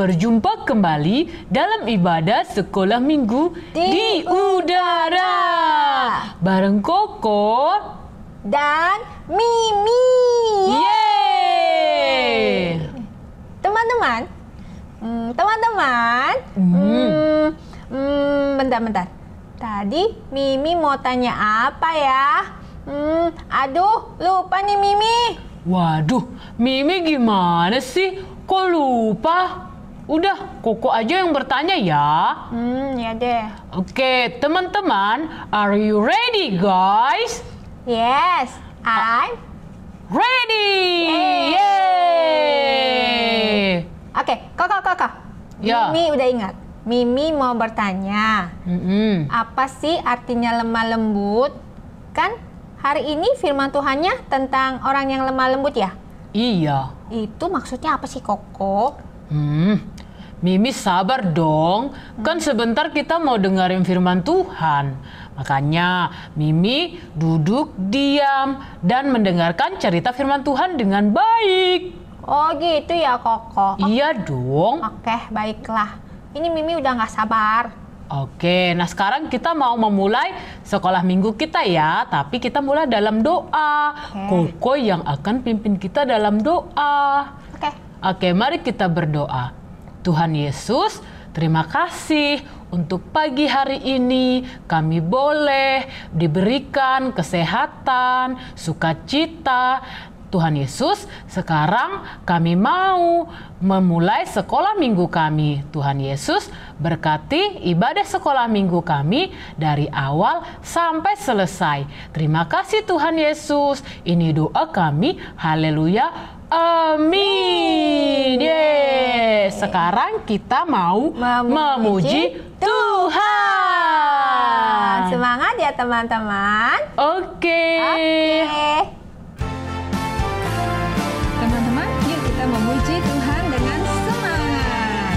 berjumpa kembali dalam ibadah sekolah minggu di udara. Bareng Koko dan Mimi. Yeay! Teman-teman, bentar. Tadi Mimi mau tanya apa ya? Aduh, lupa nih Mimi. Waduh, Mimi gimana sih? Kok lupa? Udah, Koko aja yang bertanya ya. Ya deh. Oke, teman-teman, are you ready guys? Yes, I'm ready. Yeay. Oke, Koko. Ya. Mimi udah ingat. Mimi mau bertanya, apa sih artinya lemah lembut? Kan hari ini firman Tuhannya tentang orang yang lemah lembut ya? Iya. Itu maksudnya apa sih, Koko? Mimi sabar dong, kan sebentar kita mau dengerin firman Tuhan. Makanya Mimi duduk diam dan mendengarkan cerita firman Tuhan dengan baik. Oh gitu ya, Koko? Iya dong. Oke, baiklah. Ini Mimi udah gak sabar. Oke, nah sekarang kita mau memulai sekolah minggu kita ya. Tapi kita mulai dalam doa. Koko yang akan pimpin kita dalam doa. Oke, mari kita berdoa. Tuhan Yesus, terima kasih untuk pagi hari ini kami boleh diberikan kesehatan, sukacita. Tuhan Yesus, sekarang kami mau memulai sekolah minggu kami. Tuhan Yesus, berkati ibadah sekolah minggu kami dari awal sampai selesai. Terima kasih Tuhan Yesus. Ini doa kami. Haleluya. Amin. Yes. Sekarang kita mau memuji Tuhan. Semangat ya teman-teman. Oke. Teman-teman, yuk kita memuji Tuhan dengan semangat.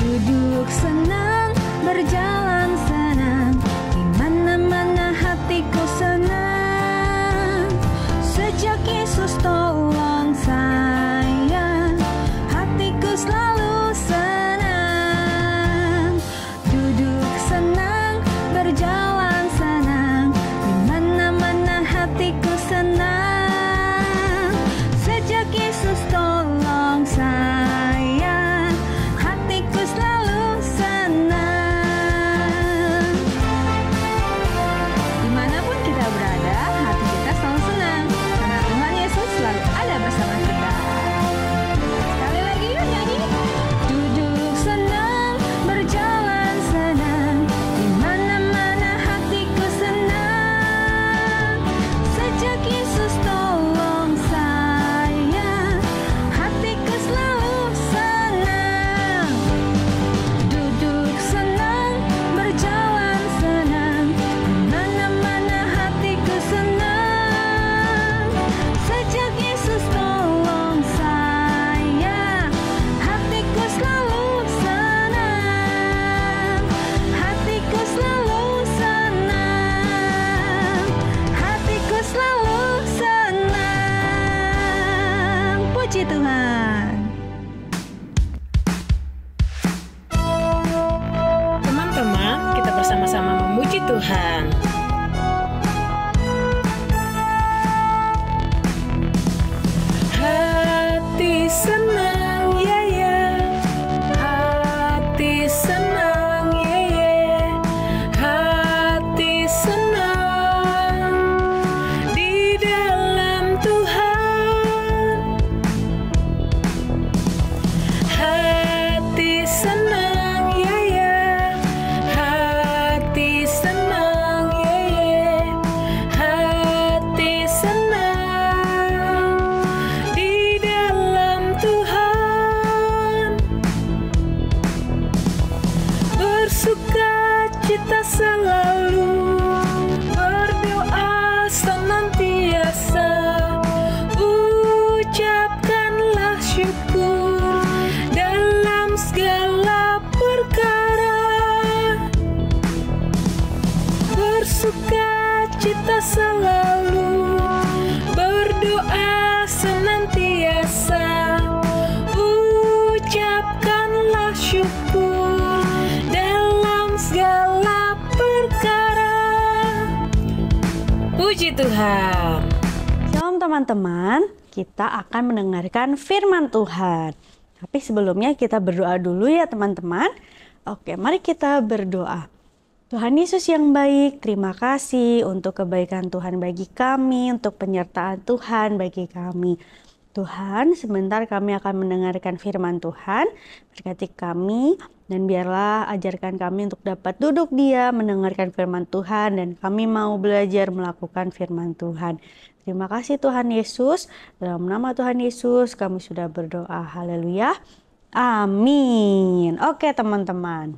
Duduk senang, berjalan senang, di mana-mana hatiku senang. Sejak Yesus tolong saya, hatiku selalu senang. Duduk senang, berjalan senang, di mana-mana hatiku senang. Sejak Yesus tolong saya, hatiku selalu senang. Dimanapun kita berada, hati kita selalu senang, karena Tuhan Yesus selalu ada bersama kita. Sekali lagi yuk nyanyi. Duduk senang, berjalan senang, di mana-mana hatiku senang. Sejak Yesus tolong saya, hatiku selalu senang. Duduk senang, berjalan senang, di mana-mana hatiku senang. Sejak Yesus tolong saya, hatiku selalu senang. Hatiku selalu senang. Hatiku selalu senang. Puji Tuhan. Teman-teman, kita bersama-sama memuji Tuhan. Hati senang, ya ya. Hati senang, ya ya. Hati senang di dalam Tuhan. Hati senang, ya ya. Hati senang, ya ya. Hati senang di dalam Tuhan. Bersuka cita selalu, berdoa senantiasa. Ucapkanlah syukur dalam segala perkara. Bersuka cita selalu, berdoa senantiasa. Tuhan. Shalom teman-teman, kita akan mendengarkan firman Tuhan. Tapi sebelumnya kita berdoa dulu ya teman-teman. Oke, mari kita berdoa. Tuhan Yesus yang baik, terima kasih untuk kebaikan Tuhan bagi kami, untuk penyertaan Tuhan bagi kami. Tuhan, sebentar kami akan mendengarkan firman Tuhan, berkati kami, dan biarlah ajarkan kami untuk dapat duduk diam mendengarkan firman Tuhan, dan kami mau belajar melakukan firman Tuhan. Terima kasih Tuhan Yesus, dalam nama Tuhan Yesus kami sudah berdoa, haleluya, amin. Oke teman-teman,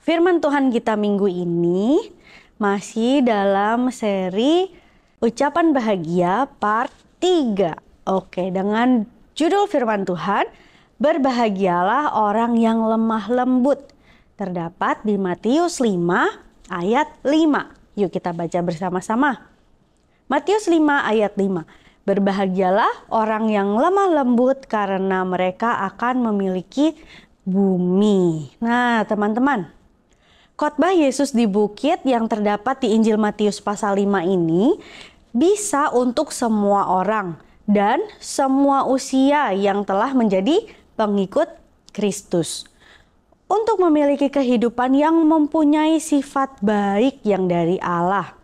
firman Tuhan kita minggu ini masih dalam seri Ucapan Bahagia part 3. Oke, dengan judul firman Tuhan, berbahagialah orang yang lemah lembut. Terdapat di Matius 5 ayat 5. Yuk kita baca bersama-sama. Matius 5 ayat 5. Berbahagialah orang yang lemah lembut karena mereka akan memiliki bumi. Nah teman-teman, khotbah Yesus di bukit yang terdapat di Injil Matius pasal 5 ini bisa untuk semua orang dan semua usia yang telah menjadi pengikut Kristus. Untuk memiliki kehidupan yang mempunyai sifat baik yang dari Allah.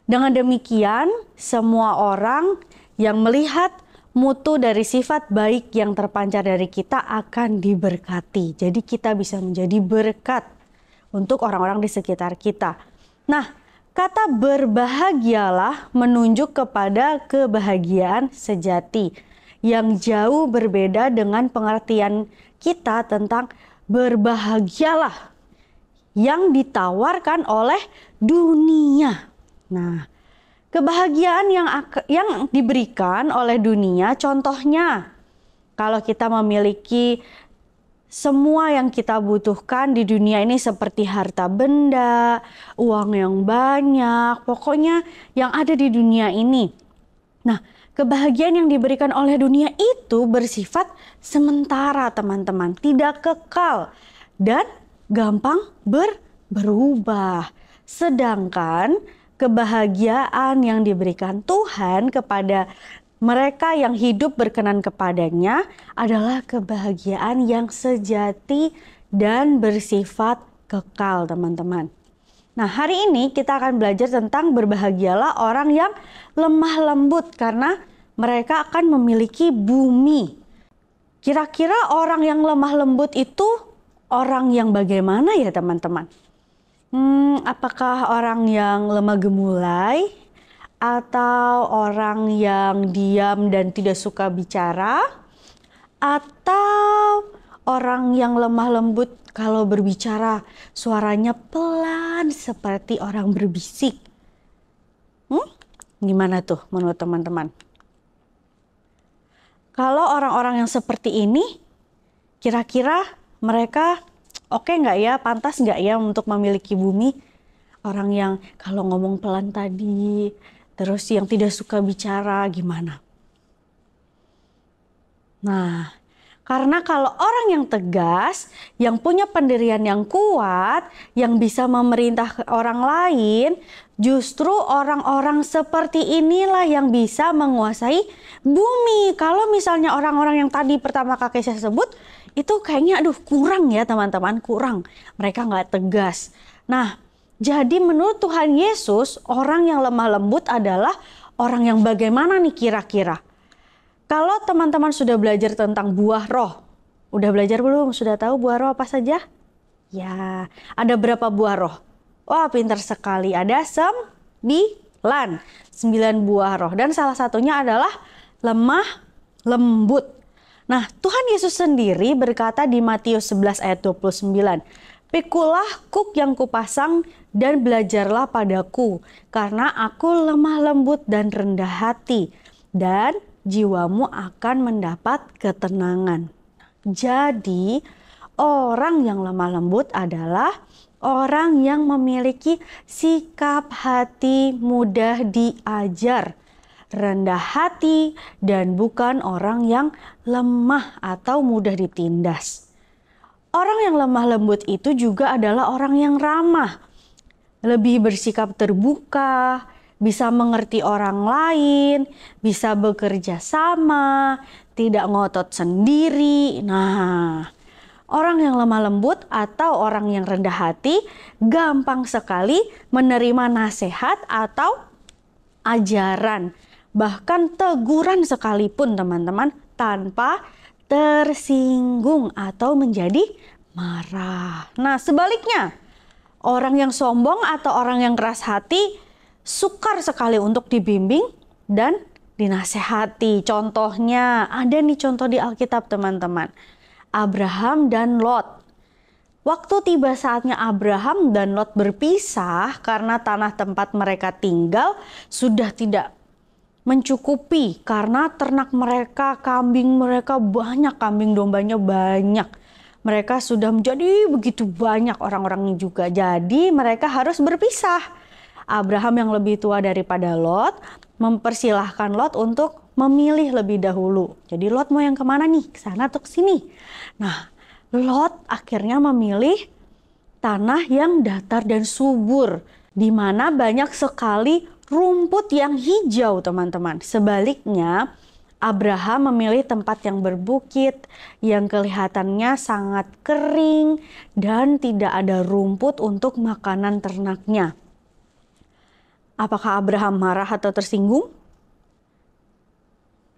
Dengan demikian, semua orang yang melihat mutu dari sifat baik yang terpancar dari kita akan diberkati. Jadi kita bisa menjadi berkat untuk orang-orang di sekitar kita. Nah, kata berbahagialah menunjuk kepada kebahagiaan sejati yang jauh berbeda dengan pengertian kita tentang berbahagialah yang ditawarkan oleh dunia. Nah, kebahagiaan yang diberikan oleh dunia, contohnya kalau kita memiliki semua yang kita butuhkan di dunia ini seperti harta benda, uang yang banyak, pokoknya yang ada di dunia ini. Nah, kebahagiaan yang diberikan oleh dunia itu bersifat sementara teman-teman, tidak kekal dan gampang berubah. Sedangkan kebahagiaan yang diberikan Tuhan kepada mereka yang hidup berkenan kepadanya adalah kebahagiaan yang sejati dan bersifat kekal teman-teman. Nah hari ini kita akan belajar tentang berbahagialah orang yang lemah lembut karena mereka akan memiliki bumi. Kira-kira orang yang lemah lembut itu orang yang bagaimana ya teman-teman? Apakah orang yang lemah gemulai? Atau orang yang diam dan tidak suka bicara, atau orang yang lemah lembut kalau berbicara suaranya pelan seperti orang berbisik. Gimana tuh menurut teman-teman? Kalau orang-orang yang seperti ini, kira-kira mereka oke nggak ya, pantas nggak ya untuk memiliki bumi? Orang yang kalau ngomong pelan tadi, terus yang tidak suka bicara gimana? Nah, karena kalau orang yang tegas, yang punya pendirian yang kuat, yang bisa memerintah orang lain, justru orang-orang seperti inilah yang bisa menguasai bumi. Kalau misalnya orang-orang yang tadi pertama kali saya sebut, itu kayaknya kurang ya teman-teman, kurang. Mereka nggak tegas. Nah, jadi menurut Tuhan Yesus, orang yang lemah lembut adalah orang yang bagaimana nih kira-kira? Kalau teman-teman sudah belajar tentang buah roh, udah belajar belum? Sudah tahu buah roh apa saja? Ya, ada berapa buah roh? Wah, pintar sekali. Ada 9 buah roh. Dan salah satunya adalah lemah lembut. Nah, Tuhan Yesus sendiri berkata di Matius 11 ayat 29, "Pikulah kuk yang kupasang dan belajarlah padaku, karena aku lemah lembut dan rendah hati, dan jiwamu akan mendapat ketenangan." Jadi, orang yang lemah lembut adalah orang yang memiliki sikap hati mudah diajar, rendah hati, dan bukan orang yang lemah atau mudah ditindas. Orang yang lemah lembut itu juga adalah orang yang ramah, lebih bersikap terbuka, bisa mengerti orang lain, bisa bekerja sama, tidak ngotot sendiri. Nah, orang yang lemah lembut atau orang yang rendah hati gampang sekali menerima nasihat atau ajaran, bahkan teguran sekalipun teman-teman, tanpa tersinggung atau menjadi marah. Nah, sebaliknya, orang yang sombong atau orang yang keras hati sukar sekali untuk dibimbing dan dinasehati. Contohnya, ada nih contoh di Alkitab teman-teman. Abraham dan Lot. Waktu tiba saatnya Abraham dan Lot berpisah karena tanah tempat mereka tinggal sudah tidak mencukupi karena ternak mereka, kambing mereka banyak, kambing dombanya banyak. Mereka sudah menjadi begitu banyak orang-orangnya juga. Jadi mereka harus berpisah. Abraham yang lebih tua daripada Lot mempersilahkan Lot untuk memilih lebih dahulu. Jadi Lot mau yang kemana nih? Ke sana atau ke sini? Nah, Lot akhirnya memilih tanah yang datar dan subur, di mana banyak sekali rumput yang hijau, teman-teman. Sebaliknya, Abraham memilih tempat yang berbukit, yang kelihatannya sangat kering dan tidak ada rumput untuk makanan ternaknya. Apakah Abraham marah atau tersinggung?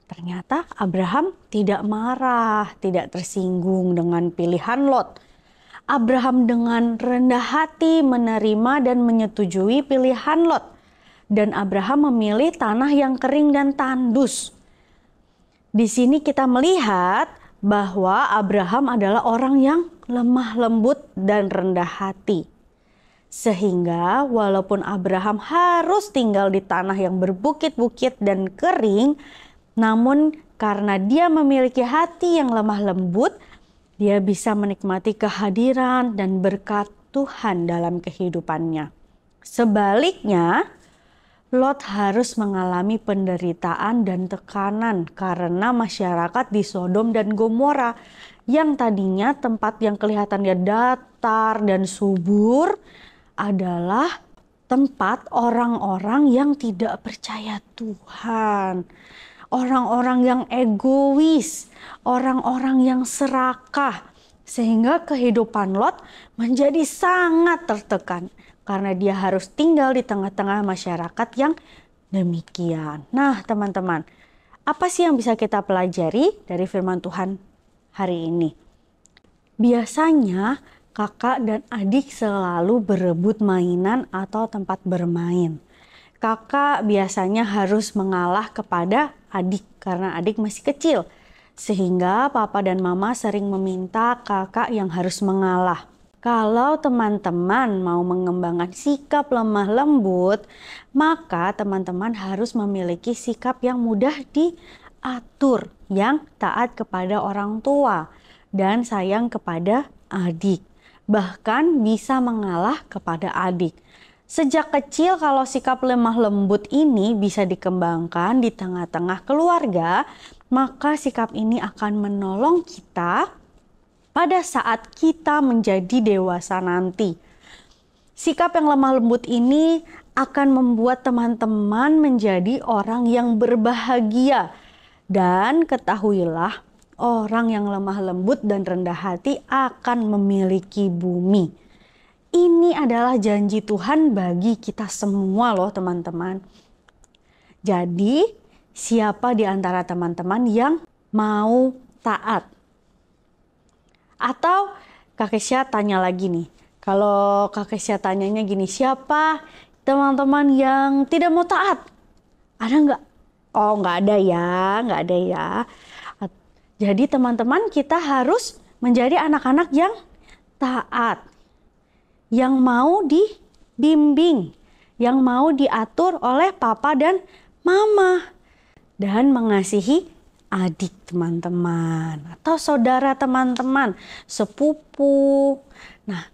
Ternyata Abraham tidak marah, tidak tersinggung dengan pilihan Lot. Abraham dengan rendah hati menerima dan menyetujui pilihan Lot. Dan Abraham memilih tanah yang kering dan tandus. Di sini kita melihat bahwa Abraham adalah orang yang lemah lembut dan rendah hati. Sehingga walaupun Abraham harus tinggal di tanah yang berbukit-bukit dan kering, namun karena dia memiliki hati yang lemah lembut, dia bisa menikmati kehadiran dan berkat Tuhan dalam kehidupannya. Sebaliknya, Lot harus mengalami penderitaan dan tekanan karena masyarakat di Sodom dan Gomora yang tadinya tempat yang kelihatannya datar dan subur adalah tempat orang-orang yang tidak percaya Tuhan. Orang-orang yang egois, orang-orang yang serakah, sehingga kehidupan Lot menjadi sangat tertekan karena dia harus tinggal di tengah-tengah masyarakat yang demikian. Nah, teman-teman, apa sih yang bisa kita pelajari dari firman Tuhan hari ini? Biasanya kakak dan adik selalu berebut mainan atau tempat bermain. Kakak biasanya harus mengalah kepada adik karena adik masih kecil. Sehingga papa dan mama sering meminta kakak yang harus mengalah. Kalau teman-teman mau mengembangkan sikap lemah lembut, maka teman-teman harus memiliki sikap yang mudah diatur, yang taat kepada orang tua dan sayang kepada adik. Bahkan bisa mengalah kepada adik. Sejak kecil kalau sikap lemah lembut ini bisa dikembangkan di tengah-tengah keluarga, maka sikap ini akan menolong kita pada saat kita menjadi dewasa nanti. Sikap yang lemah lembut ini akan membuat teman-teman menjadi orang yang berbahagia. Dan ketahuilah, orang yang lemah lembut dan rendah hati akan memiliki bumi. Ini adalah janji Tuhan bagi kita semua loh teman-teman. Jadi siapa di antara teman-teman yang mau taat? Atau Kak Kesya tanya lagi nih. Kalau Kak Kesya tanyanya gini, siapa teman-teman yang tidak mau taat? Ada nggak? Oh, nggak ada ya. Jadi teman-teman, kita harus menjadi anak-anak yang taat. Yang mau dibimbing, yang mau diatur oleh papa dan mama. Dan mengasihi adik teman-teman, atau saudara teman-teman, sepupu. Nah,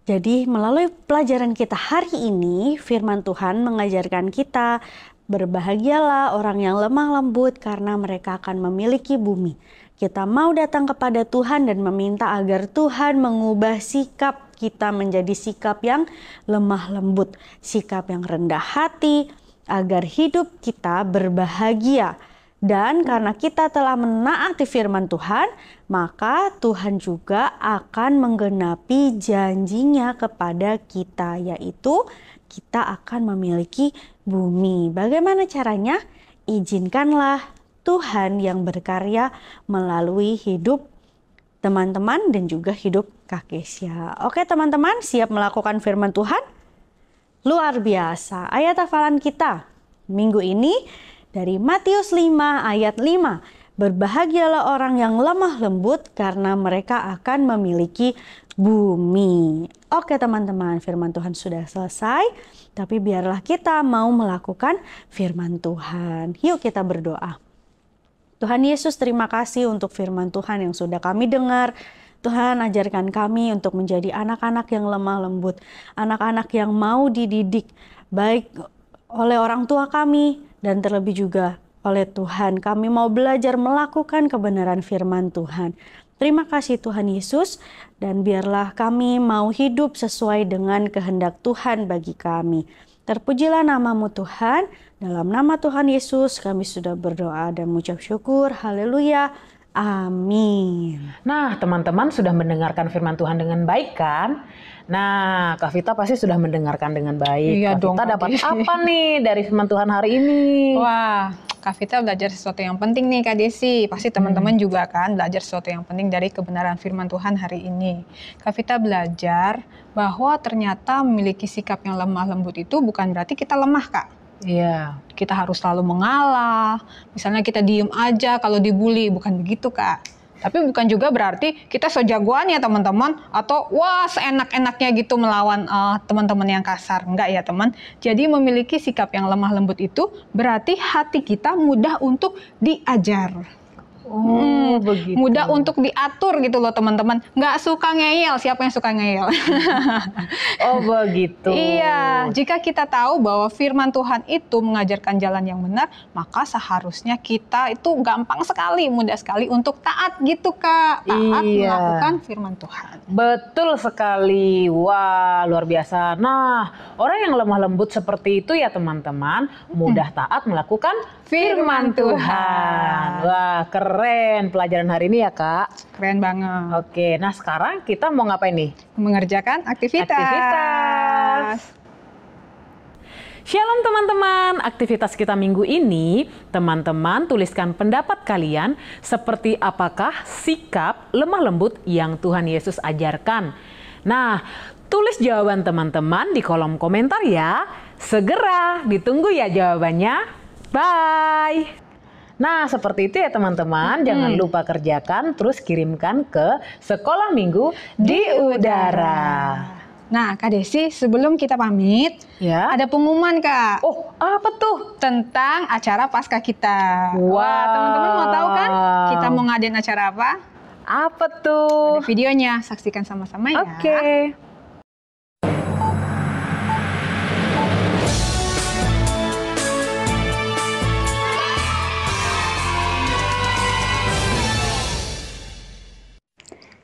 jadi melalui pelajaran kita hari ini, firman Tuhan mengajarkan kita, berbahagialah orang yang lemah lembut karena mereka akan memiliki bumi. Kita mau datang kepada Tuhan dan meminta agar Tuhan mengubah sikap kita menjadi sikap yang lemah lembut, sikap yang rendah hati, agar hidup kita berbahagia. Dan karena kita telah menaati firman Tuhan, maka Tuhan juga akan menggenapi janjinya kepada kita, yaitu kita akan memiliki bumi. Bagaimana caranya? Izinkanlah Tuhan yang berkarya melalui hidup teman-teman dan juga hidup Kak Kesya. Oke teman-teman, siap melakukan firman Tuhan? Luar biasa. Ayat hafalan kita minggu ini dari Matius 5 ayat 5. Berbahagialah orang yang lemah lembut karena mereka akan memiliki bumi. Oke teman-teman, firman Tuhan sudah selesai. Tapi biarlah kita mau melakukan firman Tuhan. Yuk kita berdoa. Tuhan Yesus, terima kasih untuk firman Tuhan yang sudah kami dengar. Tuhan, ajarkan kami untuk menjadi anak-anak yang lemah lembut. Anak-anak yang mau dididik baik oleh orang tua kami dan terlebih juga oleh Tuhan. Kami mau belajar melakukan kebenaran firman Tuhan. Terima kasih Tuhan Yesus, dan biarlah kami mau hidup sesuai dengan kehendak Tuhan bagi kami. Terpujilah namamu Tuhan, dalam nama Tuhan Yesus kami sudah berdoa dan mengucap syukur. Haleluya. Amin. Nah, teman-teman sudah mendengarkan firman Tuhan dengan baik kan? Nah, Kak Vita pasti sudah mendengarkan dengan baik. Iya Kak dong, Vita Kak dapat Desi. apa nih dari firman Tuhan hari ini? Wah, Kak Vita belajar sesuatu yang penting nih Kak Desi. Pasti teman-teman juga kan belajar sesuatu yang penting dari kebenaran firman Tuhan hari ini. Kak Vita belajar bahwa ternyata memiliki sikap yang lemah lembut itu bukan berarti kita lemah Kak. Iya. Kita harus selalu mengalah. Misalnya kita diem aja kalau dibully, bukan begitu Kak. Tapi bukan juga berarti kita sejagoan ya teman-teman, atau wah seenak-enaknya gitu melawan teman-teman yang kasar. Enggak ya teman. Jadi memiliki sikap yang lemah lembut itu berarti hati kita mudah untuk diajar. Begitu. Mudah untuk diatur gitu loh teman-teman. Nggak suka ngeyel, siapa yang suka ngeyel? Oh begitu. Iya, jika kita tahu bahwa firman Tuhan itu mengajarkan jalan yang benar, maka seharusnya kita itu gampang sekali, mudah sekali untuk taat gitu Kak. Taat Iya. melakukan firman Tuhan. Betul sekali. Wah, luar biasa. Nah, orang yang lemah lembut seperti itu ya teman-teman, mudah taat melakukan firman Tuhan. Wah, keren pelajaran hari ini ya Kak. Keren banget. Oke, nah sekarang kita mau ngapain nih? Mengerjakan aktivitas. Shalom teman-teman, aktivitas kita minggu ini, teman-teman tuliskan pendapat kalian seperti apakah sikap lemah lembut yang Tuhan Yesus ajarkan. Nah, tulis jawaban teman-teman di kolom komentar ya. Segera ditunggu ya jawabannya. Bye! Nah, seperti itu ya teman-teman. Jangan lupa kerjakan, terus kirimkan ke Sekolah Minggu di Udara. Nah, Kak Desi, sebelum kita pamit, Ya. ada pengumuman Kak. Oh, apa tuh? Tentang acara Paskah kita. Wow. Wah, teman-teman mau tahu kan? Kita mau ngadain acara apa? Apa tuh? Ada videonya, saksikan sama-sama ya. Oke.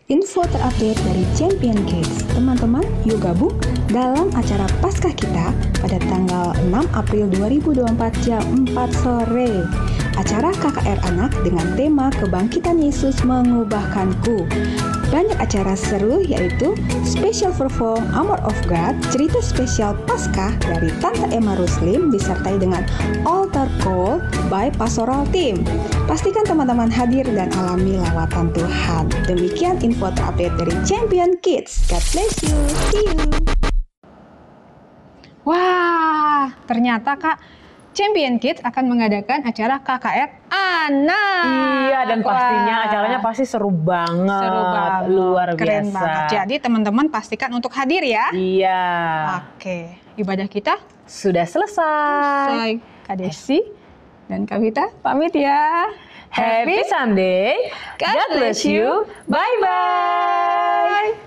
Info terupdate dari Champion Kids. Teman-teman, yuk gabung dalam acara Paskah kita pada tanggal 6 April 2024 jam 4 sore. Acara KKR Anak dengan tema Kebangkitan Yesus Mengubahkanku. Banyak acara seru yaitu Special Perform Armor of God, cerita spesial Paskah dari Tante Emma Ruslim disertai dengan Altar Call by Pastoral Team. Pastikan teman-teman hadir dan alami lawatan Tuhan. Demikian info terupdate dari Champion Kids. God bless you. See you. Wah, ternyata Kak, Champion Kids akan mengadakan acara KKR Anak. Iya, dan pastinya Wah, acaranya pasti seru banget. seru banget. Luar Keren biasa. banget. Jadi teman-teman pastikan untuk hadir ya. Iya. Oke, ibadah kita Sudah selesai. selesai. Kak Desi dan Kak Vita pamit ya. Happy Sunday. God bless you. Bye-bye.